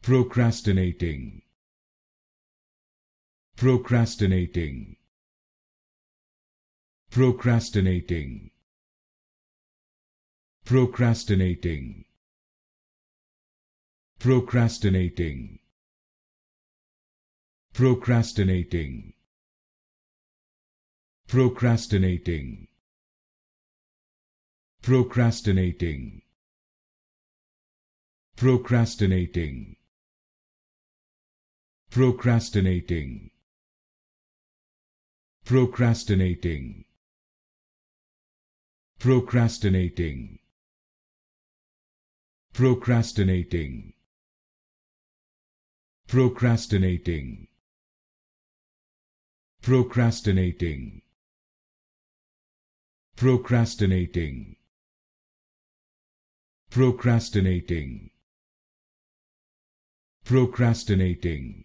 procrastinating, procrastinating, procrastinating, procrastinating, procrastinating, procrastinating, procrastinating, procrastinating, procrastinating, procrastinating, procrastinating, procrastinating, procrastinating, procrastinating, procrastinating, procrastinating, procrastinating, procrastinating,